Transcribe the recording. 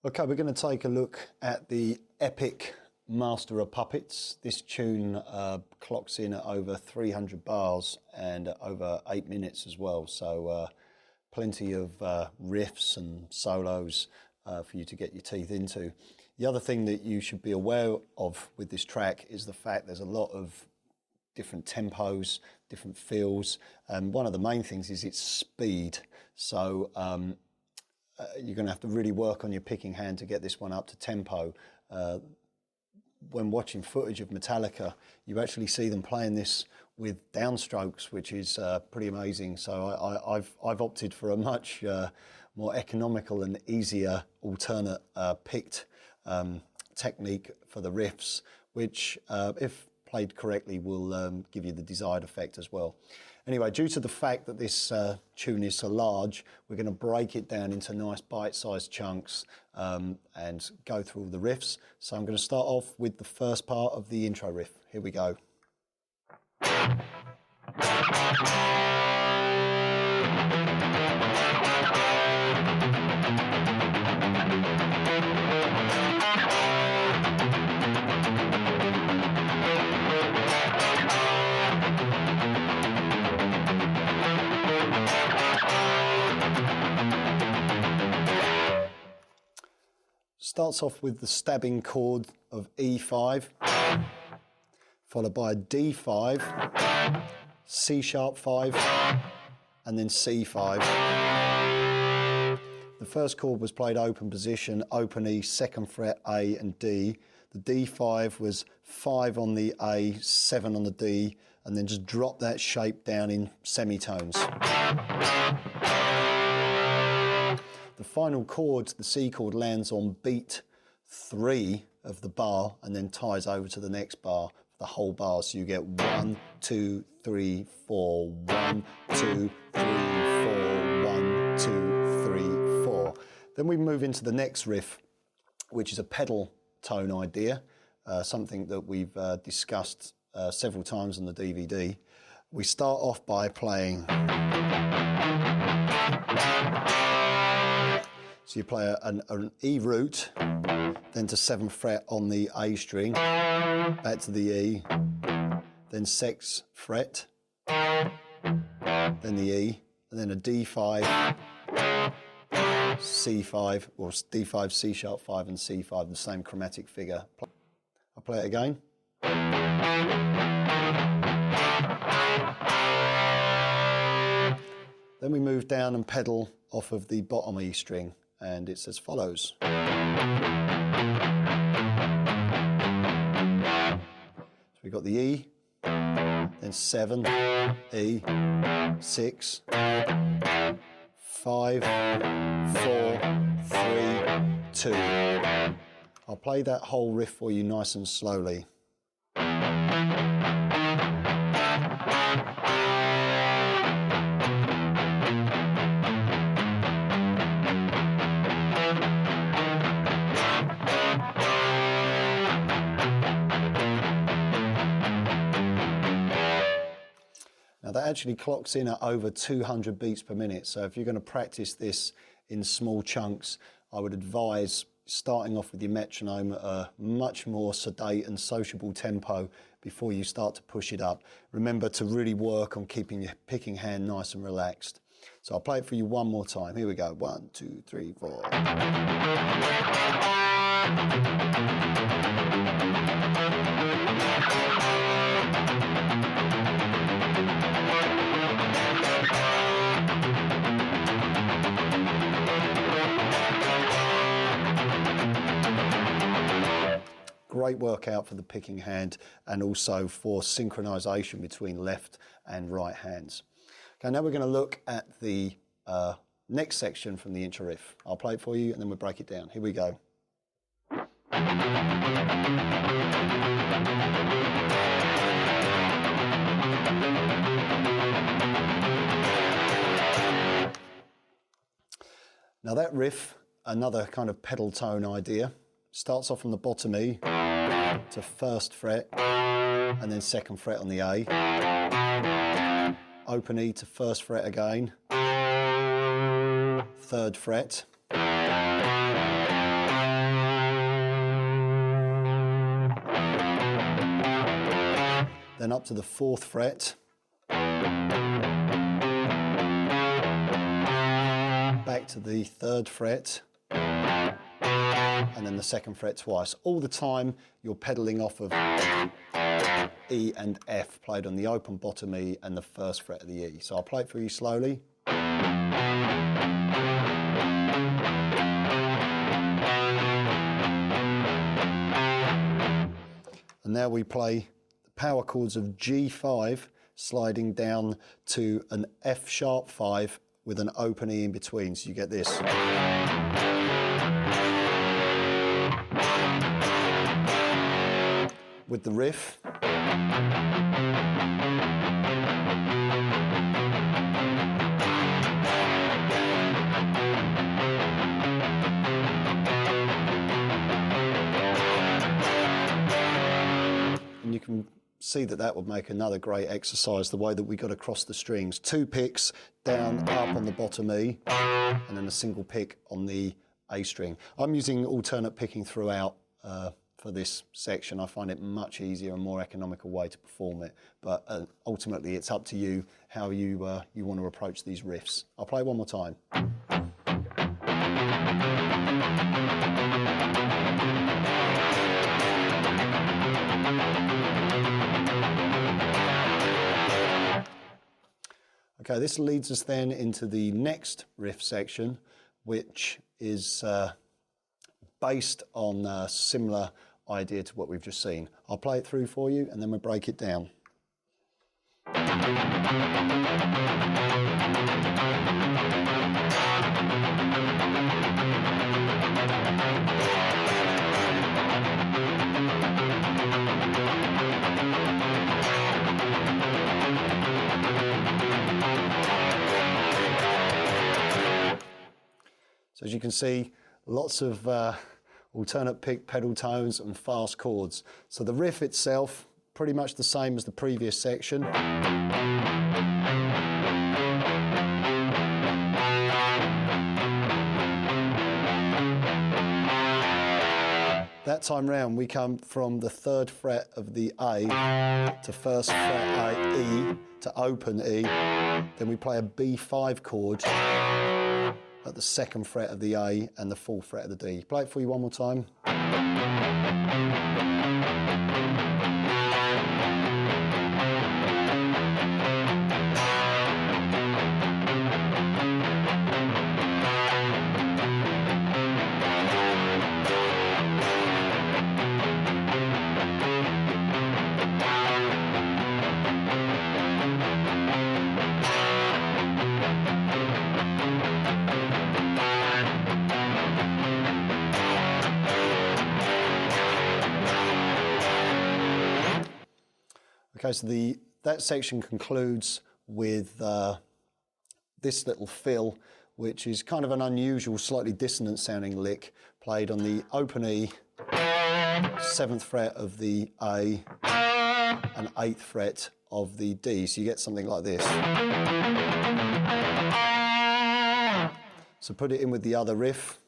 Okay, we're going to take a look at the epic Master of Puppets. This tune clocks in at over 300 bars and over 8 minutes as well. So plenty of riffs and solos for you to get your teeth into. The other thing that you should be aware of with this track is the fact there's a lot of different tempos, different feels. And one of the main things is its speed. So you're going to have to really work on your picking hand to get this one up to tempo. When watching footage of Metallica, you actually see them playing this with downstrokes, which is pretty amazing. So I've opted for a much more economical and easier alternate picked technique for the riffs, which if played correctly will give you the desired effect as well. Anyway, due to the fact that this tune is so large, we're going to break it down into nice bite-sized chunks and go through all the riffs. So I'm going to start off with the first part of the intro riff. Here we go. Starts off with the stabbing chord of E5, followed by a D5, C sharp 5, and then C5. The first chord was played open position, open E, 2nd fret, A and D. The D5 was 5 on the A, 7 on the D, and then just drop that shape down in semitones. The final chord, the C chord, lands on beat 3 of the bar and then ties over to the next bar for the whole bar. So you get 1, 2, 3, 4, 1, 2, 3, 4, 1, 2, 3, 4. Then we move into the next riff, which is a pedal tone idea, something that we've discussed several times on the DVD. We start off by playing. So you play an E root, then to 7th fret on the A string, back to the E, then 6th fret, then the E, and then a D5, C5, or D5, C sharp 5 and C5, the same chromatic figure. I'll play it again. Then we move down and pedal off of the bottom E string, and it's as follows. So we've got the E, then 7, E, 6, 5, 4, 3, 2. I'll play that whole riff for you nice and slowly. Now that actually clocks in at over 200 beats per minute. So if you're going to practice this in small chunks, I would advise starting off with your metronome at a much more sedate and sociable tempo before you start to push it up. Remember to really work on keeping your picking hand nice and relaxed. So I'll play it for you one more time. Here we go. 1, 2, 3, 4. Great workout for the picking hand and also for synchronization between left and right hands. Okay, now we're going to look at the next section from the intro riff. I'll play it for you and then we'll break it down. Here we go. Now that riff, another kind of pedal tone idea, starts off from the bottom E to 1st fret and then 2nd fret on the A. Open E to 1st fret again, 3rd fret, then up to the 4th fret, back to the 3rd fret, and then the 2nd fret twice. All the time you're pedalling off of E and F, played on the open bottom E and the 1st fret of the E. So I'll play it for you slowly. And now we play the power chords of G5, sliding down to an F sharp 5 with an open E in between, so you get this. With the riff. And you can see that that would make another great exercise, the way that we got across the strings. 2 picks down, up on the bottom E, and then a single pick on the A string. I'm using alternate picking throughout for this section. I find it much easier and more economical way to perform it, but ultimately it's up to you how you want to approach these riffs. I'll play it one more time. Okay, this leads us then into the next riff section, which is based on a similar idea to what we've just seen. I'll play it through for you and then we'll break it down. So as you can see, lots of alternate pick pedal tones and fast chords. So the riff itself, pretty much the same as the previous section. That time round we come from the 3rd fret of the A to 1st fret A, E to open E, then we play a B5 chord at the 2nd fret of the A and the 4th fret of the D. Play it for you one more time. Okay, so that section concludes with this little fill, which is kind of an unusual, slightly dissonant sounding lick, played on the open E, 7th fret of the A, and 8th fret of the D. So you get something like this. So put it in with the other riff.